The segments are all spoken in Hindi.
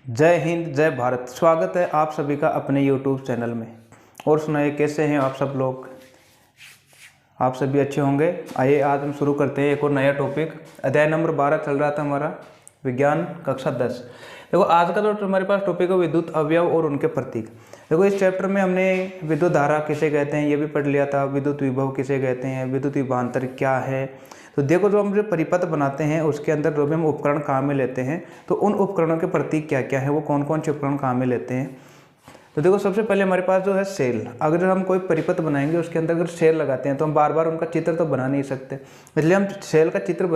जय हिंद, जय भारत। स्वागत है आप सभी का अपने YouTube चैनल में। और सुनाइए, कैसे हैं आप सब लोग? आप सभी अच्छे होंगे। आइए आज हम शुरू करते हैं एक और नया टॉपिक। अध्याय नंबर 12 चल रहा था हमारा, विज्ञान कक्षा 10। देखो आज का जो हमारे पास टॉपिक है विद्युत अवयव और उनके प्रतीक। देखो इस चैप्टर में हमने विद्युत धारा किसे कहते हैं ये भी पढ़ लिया था, विद्युत विभव किसे कहते हैं, विद्युत विभवांतर क्या है। तो देखो जो हम जो परिपथ बनाते हैं उसके अंदर जो भी हम उपकरण काम में लेते हैं तो उन उपकरणों के प्रतीक क्या क्या है, वो कौन कौन से उपकरण काम में लेते हैं। तो देखो सबसे पहले हमारे पास जो है सेल। अगर हम कोई परिपथ बनाएंगे उसके अंदर अगर सेल लगाते हैं तो हम बार बार उनका चित्र तो बना नहीं सकते, इसलिए हम सेल का चित्र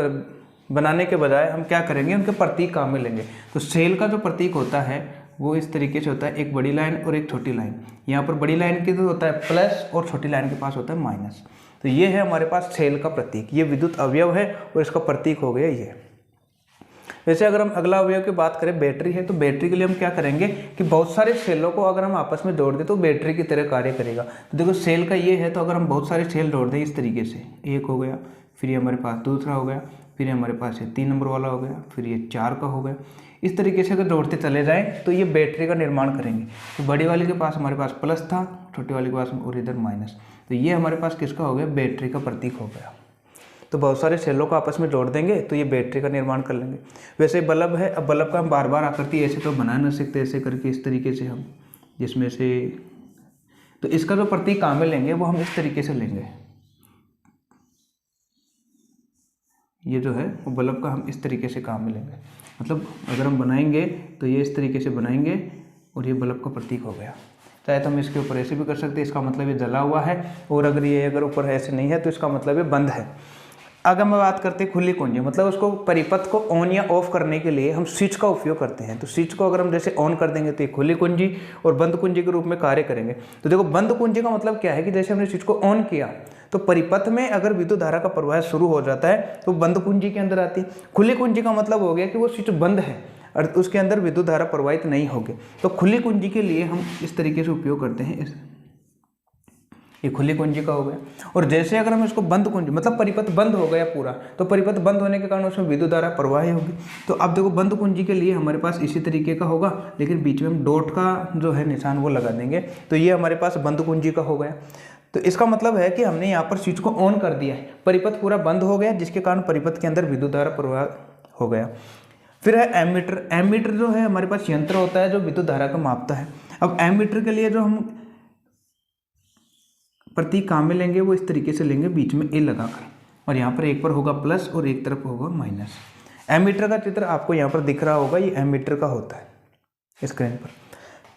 बनाने के बजाय हम क्या करेंगे, उनके प्रतीक काम में लेंगे। तो सेल का जो प्रतीक होता है वो इस तरीके से होता है, एक बड़ी लाइन और एक छोटी लाइन। यहाँ पर बड़ी लाइन के तो होता है प्लस और छोटी लाइन के पास होता है माइनस। तो ये है हमारे पास सेल का प्रतीक, ये विद्युत अवयव है और इसका प्रतीक हो गया ये। वैसे अगर हम अगला अवयव की बात करें, बैटरी है, तो बैटरी के लिए हम क्या करेंगे कि बहुत सारे सेलों को अगर हम आपस में जोड़ दें तो बैटरी की तरह कार्य करेगा। तो देखो सेल का ये है, तो अगर हम बहुत सारे सेल जोड़ दें इस तरीके से, एक हो गया, फिर ये हमारे पास दूसरा हो गया, फिर ये हमारे पास ये 3 नंबर वाला हो गया, फिर ये 4 का हो गया। इस तरीके से अगर जोड़ते चले जाएं तो ये बैटरी का निर्माण करेंगे। तो बड़ी वाली के पास हमारे पास प्लस था, छोटी वाली के पास और इधर माइनस, तो ये हमारे पास किसका हो गया, बैटरी का प्रतीक हो गया। तो बहुत सारे सेलों को आपस में जोड़ देंगे तो ये बैटरी का निर्माण कर लेंगे। वैसे बल्ब है, अब बल्ब का हम बार बार आकृति ऐसे तो बना नहीं सकते, ऐसे करके इस तरीके से हम जिसमें से, तो इसका जो प्रतीक काम में लेंगे वो हम इस तरीके से लेंगे। ये जो है वो बल्ब का हम इस तरीके से काम में लेंगे, मतलब अगर हम बनाएंगे तो ये इस तरीके से बनाएंगे और ये बल्ब का प्रतीक हो गया। चाहे तो हम इसके ऊपर ऐसे भी कर सकते हैं, इसका मतलब ये जला हुआ है, और अगर ऊपर ऐसे नहीं है तो इसका मतलब ये बंद है। अगर हम बात करते हैं खुली कुंजी, मतलब उसको परिपथ को ऑन या ऑफ करने के लिए हम स्विच का उपयोग करते हैं। तो स्विच को अगर हम जैसे ऑन कर देंगे तो ये खुली कुंजी और बंद कुंजी के रूप में कार्य करेंगे। तो देखो बंद कुंजी का मतलब क्या है कि जैसे हमने स्विच को ऑन किया तो परिपथ में अगर विद्युत धारा का प्रवाह शुरू हो जाता है तो बंद कुंजी के अंदर आती है। खुली कुंजी का मतलब हो गया कि वो स्विच बंद है और उसके अंदर विद्युत धारा प्रवाहित नहीं होगी। तो खुली कुंजी के लिए हम इस तरीके से उपयोग करते हैं, ये खुली कुंजी का हो गया। और जैसे अगर हम इसको बंद कुंजी, मतलब परिपथ बंद हो गया पूरा, तो परिपथ बंद होने के कारण उसमें विद्युत धारा प्रवाही होगी। तो अब देखो बंद कुंजी के लिए हमारे पास इसी तरीके का होगा, लेकिन बीच में हम डॉट का जो है निशान वो लगा देंगे। तो ये हमारे पास बंद कुंजी का हो गया। तो इसका मतलब है कि हमने यहाँ पर स्विच को ऑन कर दिया है, परिपथ पूरा बंद हो गया, जिसके कारण परिपथ के अंदर विद्युत धारा प्रवाह हो गया। फिर है एमीटर। एमीटर जो है हमारे पास यंत्र होता है जो विद्युत धारा को मापता है। अब एमीटर के लिए जो हम प्रतीक काम में लेंगे वो इस तरीके से लेंगे, बीच में ए लगाकर, और यहाँ पर एक पर होगा प्लस और एक तरफ होगा माइनस। एमीटर का चित्र आपको यहाँ पर दिख रहा होगा, ये एमीटर का होता है स्क्रीन पर।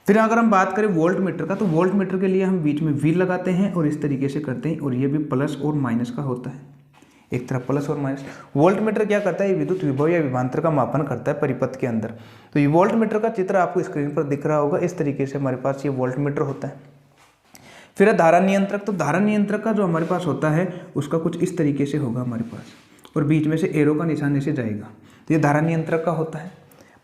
फिर अगर हम बात करें वोल्ट मीटर का, तो वोल्ट मीटर के लिए हम बीच में वी लगाते हैं और इस तरीके से करते हैं, और ये भी प्लस और माइनस का होता है, एक तरफ प्लस और माइनस। वोल्ट मीटर क्या करता है, ये विद्युत विभव या विभवांतर का मापन करता है परिपथ के अंदर। तो ये वोल्ट मीटर का चित्र आपको स्क्रीन पर दिख रहा होगा, इस तरीके से हमारे पास ये वोल्ट मीटर होता है। फिर है धारा नियंत्रक। तो धारा नियंत्रक का जो हमारे पास होता है उसका कुछ इस तरीके से होगा हमारे पास, और बीच में से एरो का निशान ऐसे जाएगा। तो ये धारा नियंत्रक का होता है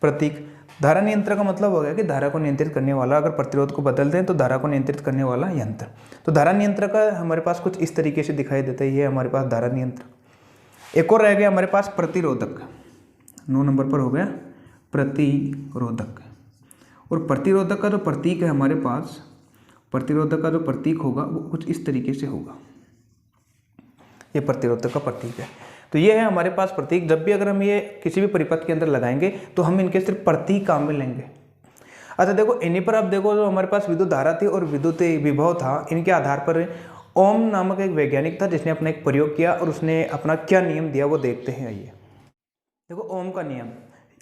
प्रतीक। धारा नियंत्रक का मतलब हो गया कि धारा को नियंत्रित करने वाला, अगर प्रतिरोध को बदल दें तो धारा को नियंत्रित करने वाला यंत्र। तो धारा नियंत्रक का हमारे पास कुछ इस तरीके से दिखाई देता है, ये हमारे पास धारा नियंत्रक। एक और रह गया हमारे पास प्रतिरोधक, 9 नंबर पर हो गया प्रतिरोधक। और प्रतिरोधक का जो प्रतीक है हमारे पास, प्रतिरोधक का जो प्रतीक होगा वो कुछ इस तरीके से होगा, ये प्रतिरोधक का प्रतीक है। तो ये है हमारे पास प्रतीक। जब भी अगर हम ये किसी भी परिपथ के अंदर लगाएंगे तो हम इनके सिर्फ प्रतीक काम में लेंगे। अच्छा देखो इन्हीं पर अब देखो जो हमारे पास विद्युत धारा थी और विद्युत विभव था, इनके आधार पर ओम नामक एक वैज्ञानिक था जिसने अपना एक प्रयोग किया और उसने अपना क्या नियम दिया वो देखते हैं। आइए देखो ओम का नियम,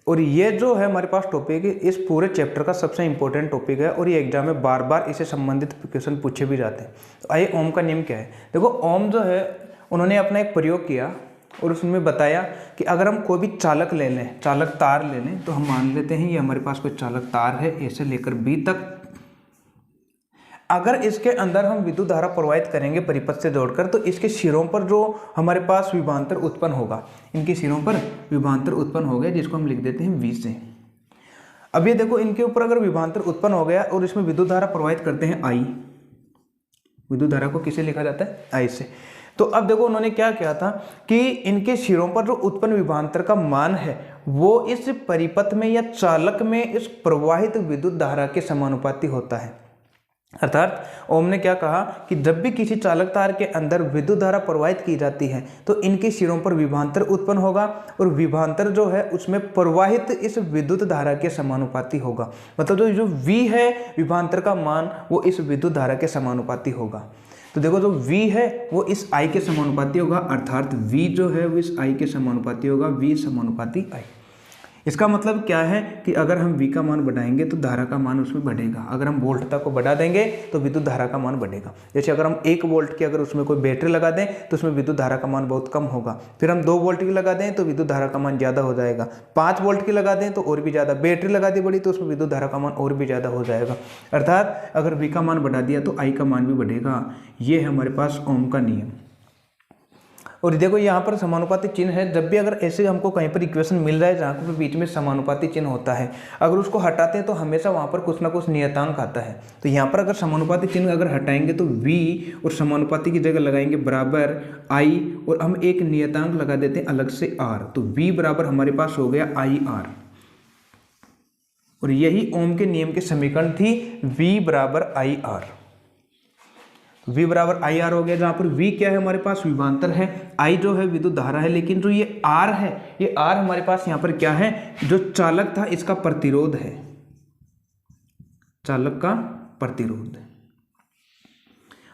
और ये जो है हमारे पास टॉपिक है इस पूरे चैप्टर का सबसे इंपॉर्टेंट टॉपिक है, और ये एग्जाम में बार बार इससे संबंधित क्वेश्चन पूछे भी जाते हैं। तो आइए ओम का नियम क्या है। देखो ओम जो है उन्होंने अपना एक प्रयोग किया और उसमें बताया कि अगर हम कोई भी चालक ले लें, चालक तार ले लें, तो हम मान लेते हैं ये हमारे पास कोई चालक तार है ऐसे लेकर बी तक। अगर इसके अंदर हम विद्युत धारा प्रवाहित करेंगे परिपथ से जोड़कर, तो इसके सिरों पर जो हमारे पास विभवांतर उत्पन्न होगा, इनके सिरों पर विभवांतर उत्पन्न हो गया, जिसको हम लिख देते हैं वी से। अब ये देखो इनके ऊपर अगर विभवांतर उत्पन्न हो गया और इसमें विद्युत धारा प्रवाहित करते हैं आई, विद्युत धारा को किसे लिखा जाता है, आई से। तो अब देखो उन्होंने क्या किया था कि इनके सिरों पर जो उत्पन्न विभवांतर का मान है वो इस परिपथ में या चालक में इस प्रवाहित विद्युत धारा के समानुपाती होता है। अर्थात ओम ने क्या कहा कि जब भी किसी चालक तार के अंदर विद्युत धारा प्रवाहित की जाती है तो इनके सिरों पर विभवांतर उत्पन्न होगा और विभवांतर जो है उसमें प्रवाहित इस विद्युत धारा के समानुपाती होगा। मतलब जो V है विभवांतर का मान वो इस विद्युत धारा के समानुपाती होगा। तो देखो जो V है वो इस I के समानुपाती होगा, अर्थात V जो है वो इस I के समानुपाती होगा, V समानुपाती I। इसका मतलब क्या है कि अगर हम V का मान बढ़ाएंगे तो धारा का मान उसमें बढ़ेगा। अगर हम वोल्टता को बढ़ा देंगे तो विद्युत धारा का मान बढ़ेगा। जैसे अगर हम 1 वोल्ट की अगर उसमें कोई बैटरी लगा दें तो उसमें विद्युत धारा का मान बहुत कम होगा। फिर हम 2 वोल्ट की लगा दें तो विद्युत धारा का मान ज़्यादा हो जाएगा। 5 वोल्ट की लगा दें तो और भी ज़्यादा। बैटरी लगा दी बड़ी तो उसमें विद्युत धारा का मान और भी ज़्यादा हो जाएगा। अर्थात अगर V का मान बढ़ा दिया तो I का मान भी बढ़ेगा। ये है हमारे पास ओम का नियम। और देखो यहाँ पर समानुपाती चिन्ह है। जब भी अगर ऐसे हमको कहीं पर इक्वेशन मिल रहा है जहाँ पर बीच में समानुपाती चिन्ह होता है, अगर उसको हटाते हैं तो हमेशा वहाँ पर कुछ ना कुछ नियतांक आता है। तो यहाँ पर अगर समानुपाती चिन्ह अगर हटाएंगे तो V और समानुपाती की जगह लगाएंगे बराबर I और हम एक नियतांक लगा देते हैं अलग से R। तो V बराबर हमारे पास हो गया IR। और यही ओम के नियम के समीकरण थी, V बराबर IR। V बराबर IR हो गया, जहां पर V क्या है हमारे पास विभवांतर है, I जो है विद्युत धारा है, लेकिन जो ये R है ये R हमारे पास यहाँ पर क्या है, जो चालक था इसका प्रतिरोध है, चालक का प्रतिरोध।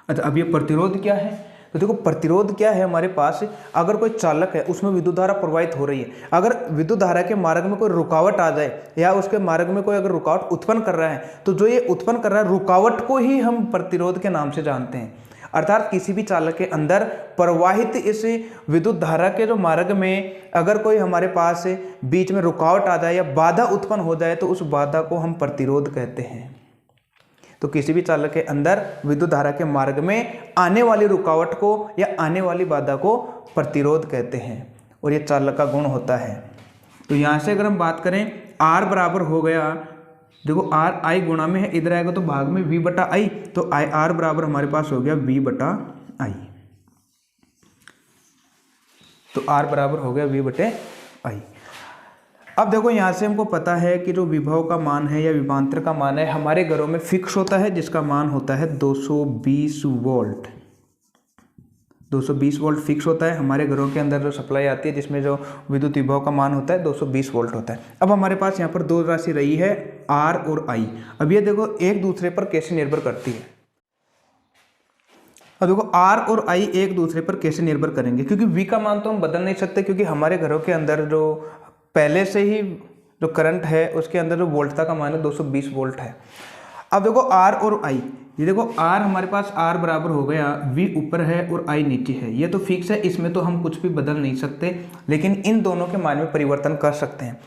अच्छा अब ये प्रतिरोध क्या है, तो देखो प्रतिरोध क्या है हमारे पास, अगर कोई चालक है उसमें विद्युत धारा प्रवाहित हो रही है, अगर विद्युत धारा के मार्ग में कोई रुकावट आ जाए या उसके मार्ग में कोई अगर रुकावट उत्पन्न कर रहा है तो जो ये उत्पन्न कर रहा है रुकावट को ही हम प्रतिरोध के नाम से जानते हैं। अर्थात किसी भी चालक के अंदर प्रवाहित इस विद्युत धारा के जो मार्ग में अगर कोई हमारे पास बीच में रुकावट आ जाए या बाधा उत्पन्न हो जाए तो उस बाधा को हम प्रतिरोध कहते हैं। तो किसी भी चालक के अंदर विद्युत धारा के मार्ग में आने वाली रुकावट को या आने वाली बाधा को प्रतिरोध कहते हैं और ये चालक का गुण होता है। तो यहाँ से अगर हम बात करें R बराबर हो गया, देखो R I गुणा में है, इधर आएगा तो भाग में V बटा I, तो R बराबर हमारे पास हो गया V बटा I। तो R बराबर हो गया V बटे I। अब देखो यहाँ से हमको पता है कि जो विभव का मान है या विभवांतर का मान है हमारे घरों में फिक्स होता है, जिसका मान होता है 220 वोल्ट। 220 वोल्ट फिक्स होता है हमारे घरों के अंदर जो सप्लाई आती है, जिसमें जो विद्युत विभव का मान होता है 220 वोल्ट होता है। अब हमारे पास यहाँ पर दो राशि रही है R और I। अब ये देखो एक दूसरे पर कैसे निर्भर करती है। अब देखो R और I एक दूसरे पर कैसे निर्भर करेंगे, क्योंकि V का मान तो हम बदल नहीं सकते, क्योंकि हमारे घरों के अंदर जो पहले से ही जो करंट है उसके अंदर जो वोल्टता का मान है 220 वोल्ट है। अब देखो R और I, ये देखो R हमारे पास R बराबर हो गया V ऊपर है और I नीचे है, ये तो फिक्स है, इसमें तो हम कुछ भी बदल नहीं सकते, लेकिन इन दोनों के मान में परिवर्तन कर सकते हैं।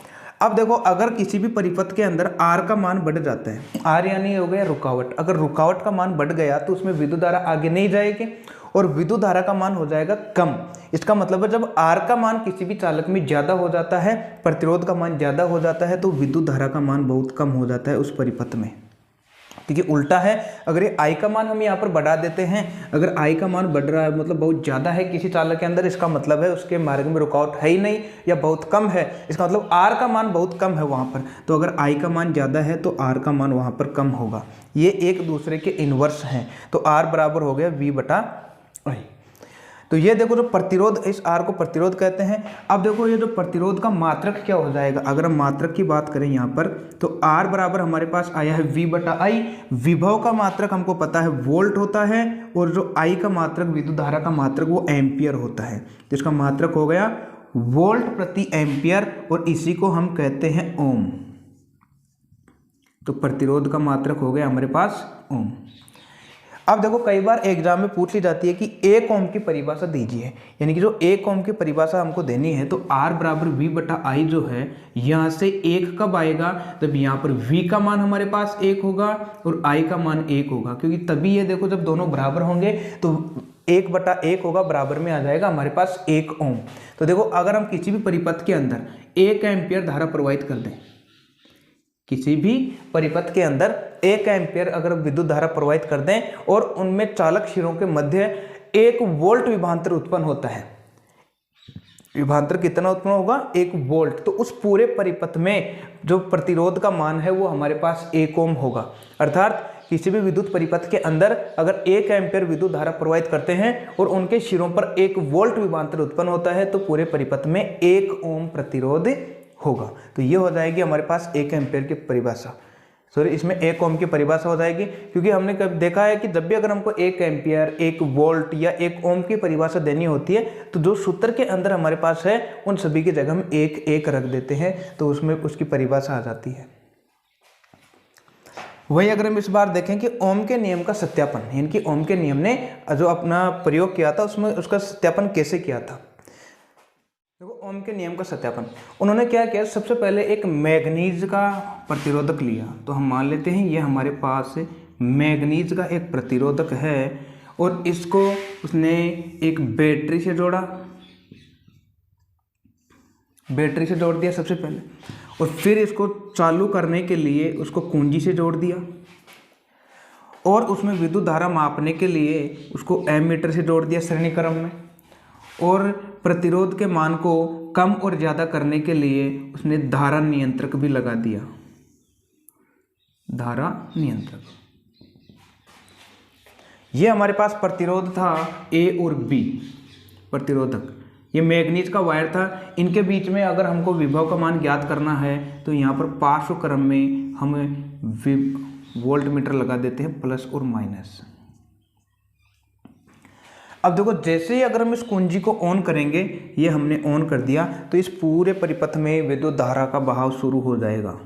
अब देखो अगर किसी भी परिपथ के अंदर R का मान बढ़ जाता है, R यानी हो गया रुकावट, अगर रुकावट का मान बढ़ गया तो उसमें विद्युत धारा आगे नहीं जाएगी और विद्युत धारा का मान हो जाएगा कम। इसका मतलब है जब R का मान किसी भी चालक में ज़्यादा हो जाता है, प्रतिरोध का मान ज़्यादा हो जाता है, तो विद्युत धारा का मान बहुत कम हो जाता है उस परिपथ में। ठीक है, उल्टा है, अगर ये I का मान हम यहाँ पर बढ़ा देते हैं, अगर I का मान बढ़ रहा है मतलब बहुत ज़्यादा है किसी चालक के अंदर, इसका मतलब है उसके मार्ग में रुकावट है ही नहीं या बहुत कम है, इसका मतलब R का मान बहुत कम है वहाँ पर। तो अगर I का मान ज़्यादा है तो R का मान वहाँ पर कम होगा। ये एक दूसरे के इन्वर्स हैं। तो R बराबर हो गया V बटा I। तो ये देखो जो प्रतिरोध, इस R को प्रतिरोध कहते हैं। अब देखो ये जो प्रतिरोध का मात्रक क्या हो जाएगा, अगर हम मात्रक की बात करें यहाँ पर, तो R बराबर हमारे पास आया है V बटा I। विभव का मात्रक हमको पता है वोल्ट होता है और जो I का मात्रक विद्युत धारा का मात्रक वो एम्पियर होता है, जिसका मात्रक हो गया वोल्ट प्रति एम्पियर और इसी को हम कहते हैं ओम। तो प्रतिरोध का मात्रक हो गया हमारे पास ओम। अब देखो कई बार एग्जाम में पूछ ली जाती है कि 1 ओम की परिभाषा दीजिए, यानी कि जो 1 ओम की परिभाषा हमको देनी है, तो R बराबर V बटा I जो है यहाँ से 1 कब आएगा, जब यहाँ पर V का मान हमारे पास 1 होगा और I का मान 1 होगा, क्योंकि तभी ये देखो जब दोनों बराबर होंगे तो 1 बटा 1 होगा, बराबर में आ जाएगा हमारे पास 1 ओम। तो देखो अगर हम किसी भी परिपथ के अंदर 1 एम्पियर धारा प्रवाहित कर दें, किसी भी परिपथ के अंदर 1 एम्पियर अगर विद्युत धारा प्रवाहित कर दें और उनमें चालक शिरों के मध्य 1 वोल्ट विभवांतर उत्पन्न होता है, विभवांतर कितना उत्पन्न होगा, 1 वोल्ट। तो उस पूरे परिपथ में जो प्रतिरोध का मान है वो हमारे पास 1 ओम होगा। अर्थात किसी भी विद्युत परिपथ के अंदर अगर 1 एम्पीयर विद्युत धारा प्रवाहित करते हैं और उनके सिरों पर 1 वोल्ट विभवांतर उत्पन्न होता है तो पूरे परिपथ में 1 ओम प्रतिरोध होगा। तो ये हो जाएगी हमारे पास 1 एम्पीयर की परिभाषा, सॉरी इसमें 1 ओम की परिभाषा हो जाएगी। क्योंकि हमने कब देखा है कि जब भी अगर हमको 1 एम्पीयर, 1 वोल्ट या 1 ओम की परिभाषा देनी होती है तो जो सूत्र के अंदर हमारे पास है उन सभी की जगह हम 1 रख देते हैं, तो उसमें उसकी परिभाषा आ जाती है। वही अगर हम इस बार देखें कि ओम के नियम का सत्यापन, यानी कि ओम के नियम ने जो अपना प्रयोग किया था उसमें उसका सत्यापन कैसे किया था। देखो ओम के नियम का सत्यापन उन्होंने क्या किया, सबसे पहले एक मैग्नीज का प्रतिरोधक लिया। तो हम मान लेते हैं ये हमारे पास मैग्नीज का एक प्रतिरोधक है और इसको उसने एक बैटरी से जोड़ा, बैटरी से जोड़ दिया सबसे पहले, और फिर इसको चालू करने के लिए उसको कुंजी से जोड़ दिया और उसमें विद्युत धारा मापने के लिए उसको एमीटर से जोड़ दिया श्रेणी क्रम में, और प्रतिरोध के मान को कम और ज़्यादा करने के लिए उसने धारा नियंत्रक भी लगा दिया, धारा नियंत्रक। ये हमारे पास प्रतिरोध था ए और बी प्रतिरोधक, ये मैग्नीज का वायर था। इनके बीच में अगर हमको विभव का मान ज्ञात करना है तो यहाँ पर पार्श्व क्रम में हम वोल्ट मीटर लगा देते हैं प्लस और माइनस। अब देखो जैसे ही अगर हम इस कुंजी को ऑन करेंगे, ये हमने ऑन कर दिया, तो इस पूरे परिपथ में विद्युत धारा का बहाव शुरू हो जाएगा।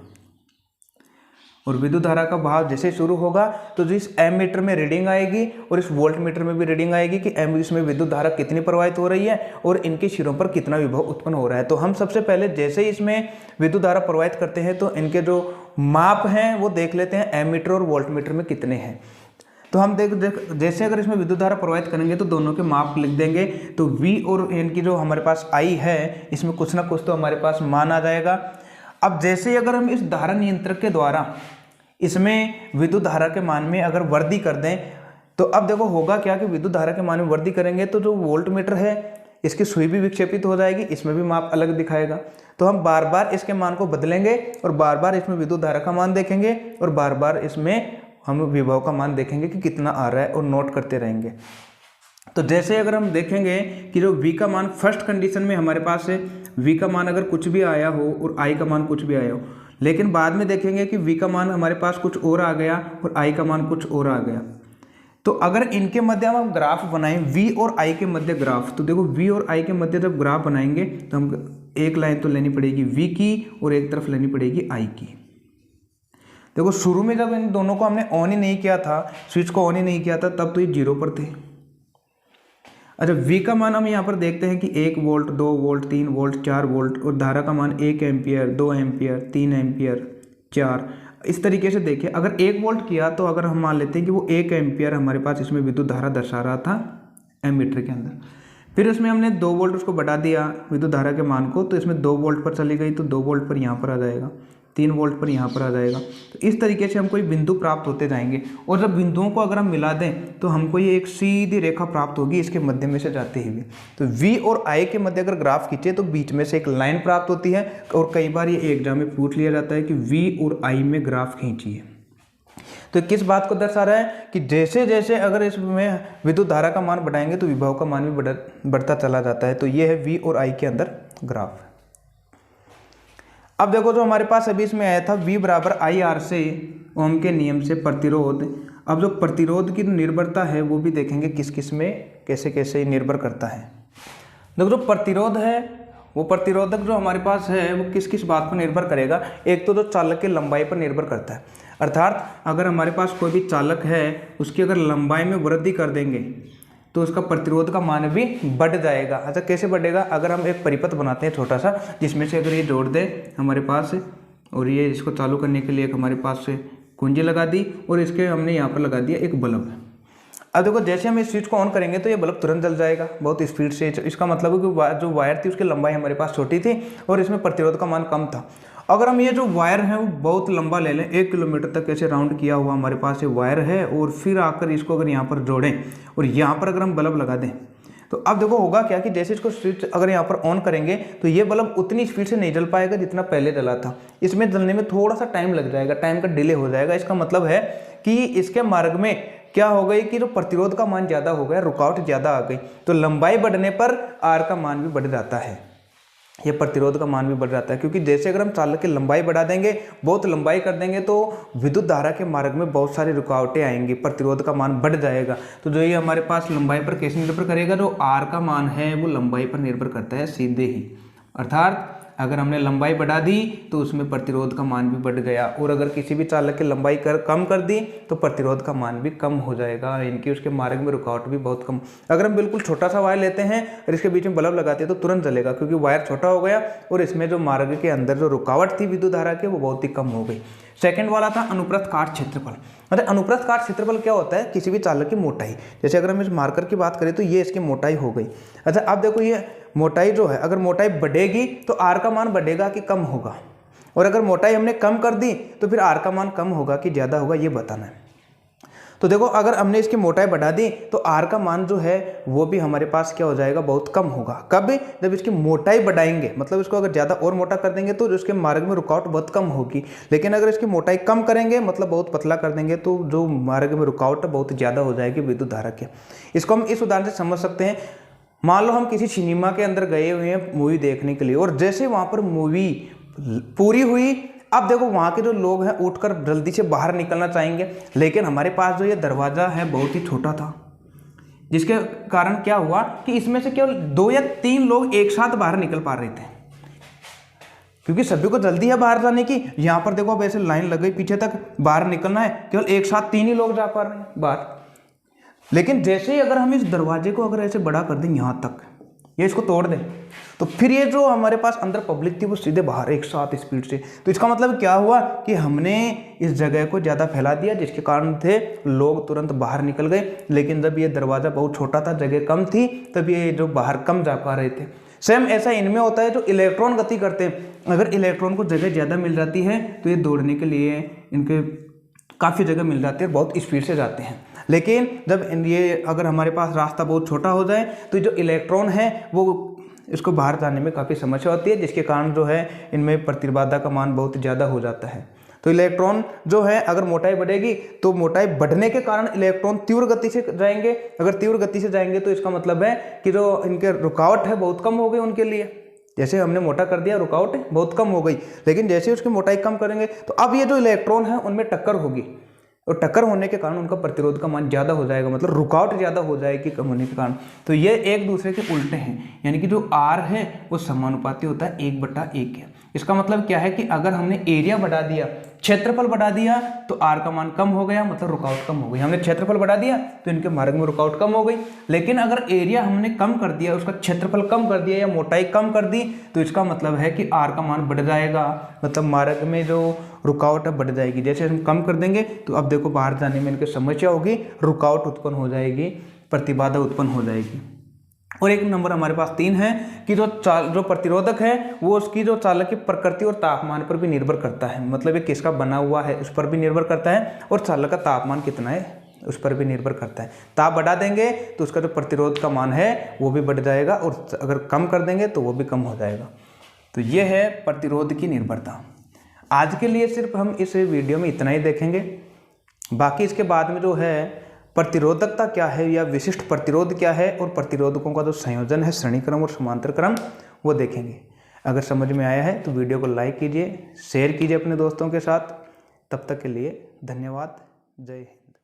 और विद्युत धारा का बहाव जैसे शुरू होगा तो जो इस एमीटर में रीडिंग आएगी और इस वोल्ट मीटर में भी रीडिंग आएगी कि इसमें विद्युत धारा कितनी प्रवाहित हो रही है और इनके सिरों पर कितना विभव उत्पन्न हो रहा है। तो हम सबसे पहले जैसे ही इसमें विद्युत धारा प्रवाहित करते हैं तो इनके जो माप हैं वो देख लेते हैं एमीटर और वोल्ट मीटर में कितने हैं। तो हम जैसे अगर इसमें विद्युत धारा प्रवाहित करेंगे तो दोनों के माप लिख देंगे। तो V और इनकी जो हमारे पास I है इसमें कुछ ना कुछ तो हमारे पास मान आ जाएगा। अब जैसे ही अगर हम इस धारा नियंत्रक के द्वारा इसमें विद्युत धारा के मान में अगर वृद्धि कर दें तो अब देखो होगा क्या कि विद्युत धारा के मान में वृद्धि करेंगे तो जो वोल्ट मीटर है इसकी सुई भी विक्षेपित हो जाएगी, इसमें भी माप अलग दिखाएगा। तो हम बार बार इसके मान को बदलेंगे और बार बार इसमें विद्युत धारा का मान देखेंगे और बार बार इसमें हम विभव का मान देखेंगे कि कितना आ रहा है और नोट करते रहेंगे। तो जैसे अगर हम देखेंगे कि जो V का मान फर्स्ट कंडीशन में हमारे पास है, V का मान अगर कुछ भी आया हो और I का मान कुछ भी आया हो, लेकिन बाद में देखेंगे कि V का मान हमारे पास कुछ और आ गया और I का मान कुछ और आ गया। तो अगर इनके मध्य हम ग्राफ बनाएं V और I के मध्य ग्राफ, तो देखो V और I के मध्य जब ग्राफ बनाएंगे तो हम एक लाइन तो लेनी पड़ेगी V की और एक तरफ लेनी पड़ेगी I की। देखो शुरू में जब इन दोनों को हमने ऑन ही नहीं किया था, स्विच को ऑन ही नहीं किया था, तब तो ये 0 पर थे। अच्छा V का मान हम यहाँ पर देखते हैं कि 1 वोल्ट, 2 वोल्ट, 3 वोल्ट, 4 वोल्ट, और धारा का मान 1 एम्पियर, 2 एम्पियर, 3 एम्पियर, 4, इस तरीके से देखिए। अगर 1 वोल्ट किया तो अगर हम मान लेते हैं कि वो 1 एम्पियर हमारे पास इसमें विद्युत धारा दर्शा रहा था एमीटर के अंदर। फिर इसमें हमने 2 वोल्ट उसको बढ़ा दिया विद्युत धारा के मान को, तो इसमें 2 वोल्ट पर चली गई तो 2 वोल्ट पर यहाँ पर आ जाएगा, 3 वोल्ट पर यहाँ पर आ जाएगा। तो इस तरीके से हमको ये बिंदु प्राप्त होते जाएंगे और जब बिंदुओं को अगर हम मिला दें तो हमको ये एक सीधी रेखा प्राप्त होगी इसके मध्य में से जाते हुए। तो V और I के मध्य अगर ग्राफ खींचे तो बीच में से एक लाइन प्राप्त होती है। और कई बार ये एग्जाम में पूछ लिया जाता है कि V और I में ग्राफ खींचिए। तो किस बात को दर्शा रहा है कि जैसे जैसे अगर इसमें विद्युत धारा का मान बढ़ाएंगे तो विभव का मान भी बढ़ता चला जाता है। तो ये है V और I के अंदर ग्राफ। अब देखो जो हमारे पास अभी इसमें आया था V बराबर IR से ओम के नियम से प्रतिरोध। अब जो प्रतिरोध की निर्भरता है वो भी देखेंगे किस किस में कैसे कैसे निर्भर करता है। देखो जो प्रतिरोध है वो प्रतिरोधक जो हमारे पास है वो किस किस बात पर निर्भर करेगा। एक तो जो चालक की लंबाई पर निर्भर करता है, अर्थात अगर हमारे पास कोई भी चालक है उसकी अगर लंबाई में वृद्धि कर देंगे तो उसका प्रतिरोध का मान भी बढ़ जाएगा। अच्छा कैसे बढ़ेगा, अगर हम एक परिपथ बनाते हैं छोटा सा जिसमें से अगर ये जोड़ दे हमारे पास और ये इसको चालू करने के लिए एक हमारे पास से कुंजी लगा दी और इसके हमने यहाँ पर लगा दिया एक बल्ब। अब देखो जैसे हम इस स्विच को ऑन करेंगे तो ये बल्ब तुरंत जल जाएगा बहुत स्पीड से। इसका मतलब है कि जो वायर थी उसकी लंबाई हमारे पास छोटी थी और इसमें प्रतिरोध का मान कम था। अगर हम ये जो वायर है वो बहुत लंबा ले लें, 1 किलोमीटर तक ऐसे राउंड किया हुआ हमारे पास ये वायर है, और फिर आकर इसको अगर यहाँ पर जोड़ें और यहाँ पर अगर हम बल्ब लगा दें तो अब देखो होगा क्या कि जैसे इसको स्विच अगर यहाँ पर ऑन करेंगे तो ये बल्ब उतनी स्पीड से नहीं जल पाएगा जितना पहले जला था। इसमें जलने में थोड़ा सा टाइम लग जाएगा, टाइम का डिले हो जाएगा। इसका मतलब है कि इसके मार्ग में क्या हो गई कि जो प्रतिरोध का मान ज़्यादा हो गया, रुकावट ज़्यादा आ गई, तो लंबाई बढ़ने पर आर का मान भी बढ़ जाता है, ये प्रतिरोध का मान भी बढ़ जाता है। क्योंकि जैसे अगर हम चालक की लंबाई बढ़ा देंगे, बहुत लंबाई कर देंगे, तो विद्युत धारा के मार्ग में बहुत सारी रुकावटें आएंगी, प्रतिरोध का मान बढ़ जाएगा। तो जो ये हमारे पास लंबाई पर कैसे निर्भर करेगा, जो आर का मान है वो लंबाई पर निर्भर करता है सीधे ही। अर्थात अगर हमने लंबाई बढ़ा दी तो उसमें प्रतिरोध का मान भी बढ़ गया, और अगर किसी भी चालक की लंबाई कम कर दी तो प्रतिरोध का मान भी कम हो जाएगा, इनकी उसके मार्ग में रुकावट भी बहुत कम। अगर हम बिल्कुल छोटा सा वायर लेते हैं और इसके बीच में बल्ब लगाते हैं तो तुरंत जलेगा, क्योंकि वायर छोटा हो गया और इसमें जो मार्ग के अंदर जो रुकावट थी विद्युत धारा की वो बहुत ही कम हो गई। सेकंड वाला था अनुप्रस्थ काट क्षेत्रफल। मतलब अनुप्रस्थ काट क्षेत्रफल क्या होता है, किसी भी चालक की मोटाई। जैसे अगर हम इस मार्कर की बात करें तो ये इसकी मोटाई हो गई। अच्छा अब देखो ये मोटाई जो है, अगर मोटाई बढ़ेगी तो आर का मान बढ़ेगा कि कम होगा, और अगर मोटाई हमने कम कर दी तो फिर आर का मान कम होगा कि ज़्यादा होगा, ये बताना है। तो देखो अगर हमने इसकी मोटाई बढ़ा दी तो आर का मान जो है वो भी हमारे पास क्या हो जाएगा, बहुत कम होगा। कब? जब इसकी मोटाई बढ़ाएंगे, मतलब इसको अगर ज़्यादा और मोटा कर देंगे तो उसके मार्ग में रुकावट बहुत कम होगी। लेकिन अगर इसकी मोटाई कम करेंगे, मतलब बहुत पतला कर देंगे, तो जो मार्ग में रुकावट बहुत ज़्यादा हो जाएगी विद्युत धारा की। इसको हम इस उदाहरण से समझ सकते हैं। मान लो हम किसी सिनेमा के अंदर गए हुए हैं मूवी देखने के लिए, और जैसे वहाँ पर मूवी पूरी हुई, अब देखो वहाँ के जो लोग हैं उठकर जल्दी से बाहर निकलना चाहेंगे, लेकिन हमारे पास जो ये दरवाज़ा है बहुत ही छोटा था, जिसके कारण क्या हुआ कि इसमें से केवल 2 या 3 लोग एक साथ बाहर निकल पा रहे थे, क्योंकि सभी को जल्दी है बाहर जाने की। यहाँ पर देखो अब ऐसे लाइन लग गई, पीछे तक बाहर निकलना है, केवल एक साथ 3 ही लोग जा पा रहे हैं बाहर। लेकिन जैसे ही अगर हम इस दरवाजे को अगर ऐसे बड़ा कर दें यहाँ तक, ये इसको तोड़ दें, तो फिर ये जो हमारे पास अंदर पब्लिक थी वो सीधे बाहर एक साथ स्पीड से। तो इसका मतलब क्या हुआ कि हमने इस जगह को ज़्यादा फैला दिया, जिसके कारण थे लोग तुरंत बाहर निकल गए। लेकिन जब ये दरवाज़ा बहुत छोटा था, जगह कम थी, तब ये जो बाहर कम जा पा रहे थे। सेम ऐसा इनमें होता है जो इलेक्ट्रॉन गति करते हैं। अगर इलेक्ट्रॉन को जगह ज़्यादा मिल जाती है तो ये दौड़ने के लिए इनके काफ़ी जगह मिल जाती है, बहुत स्पीड से जाते हैं। लेकिन जब ये अगर हमारे पास रास्ता बहुत छोटा हो जाए तो जो इलेक्ट्रॉन है वो इसको बाहर जाने में काफ़ी समस्या होती है, जिसके कारण जो है इनमें प्रतिबाधा का मान बहुत ज़्यादा हो जाता है। तो इलेक्ट्रॉन जो है अगर मोटाई बढ़ेगी तो मोटाई बढ़ने के कारण इलेक्ट्रॉन तीव्र गति से जाएंगे। अगर तीव्र गति से जाएंगे तो इसका मतलब है कि जो इनके रुकावट है बहुत कम हो गई उनके लिए। जैसे हमने मोटा कर दिया, रुकावट बहुत कम हो गई। लेकिन जैसे उसकी मोटाई कम करेंगे तो अब ये जो इलेक्ट्रॉन है उनमें टक्कर होगी, और टक्कर होने के कारण उनका प्रतिरोध का मान ज़्यादा हो जाएगा, मतलब रुकावट ज़्यादा हो जाएगी कम होने के कारण। तो ये एक दूसरे के उल्टे हैं, यानी कि जो आर है वो समानुपाती होता है 1/1 है। इसका मतलब क्या है कि अगर हमने एरिया बढ़ा दिया, क्षेत्रफल बढ़ा दिया, तो आर का मान कम हो गया, मतलब रुकावट कम हो गई। हमने क्षेत्रफल बढ़ा दिया तो इनके मार्ग में रुकावट कम हो गई। लेकिन अगर एरिया हमने कम कर दिया, उसका क्षेत्रफल कम कर दिया या मोटाई कम कर दी, तो इसका मतलब है कि आर का मान बढ़ जाएगा, मतलब मार्ग में जो रुकावट है बढ़ जाएगी। जैसे हम कम कर देंगे तो अब देखो बाहर जाने में इनकी समस्या होगी, रुकावट उत्पन्न हो जाएगी, प्रतिबाधा उत्पन्न हो जाएगी। और एक नंबर हमारे पास 3 है कि जो प्रतिरोधक है वो उसकी जो चालक की प्रकृति और तापमान पर भी निर्भर करता है, मतलब ये किसका बना हुआ है उस पर भी निर्भर करता है, और चालक का तापमान कितना है उस पर भी निर्भर करता है। ताप बढ़ा देंगे तो उसका जो प्रतिरोध का मान है वो भी बढ़ जाएगा, और अगर कम कर देंगे तो वो भी कम हो जाएगा। तो ये है प्रतिरोध की निर्भरता। आज के लिए सिर्फ हम इस वीडियो में इतना ही देखेंगे, बाकी इसके बाद में जो है प्रतिरोधकता क्या है या विशिष्ट प्रतिरोध क्या है, और प्रतिरोधकों का जो संयोजन है श्रेणी क्रम और समांतर क्रम, वो देखेंगे। अगर समझ में आया है तो वीडियो को लाइक कीजिए, शेयर कीजिए अपने दोस्तों के साथ। तब तक के लिए धन्यवाद। जय हिंद।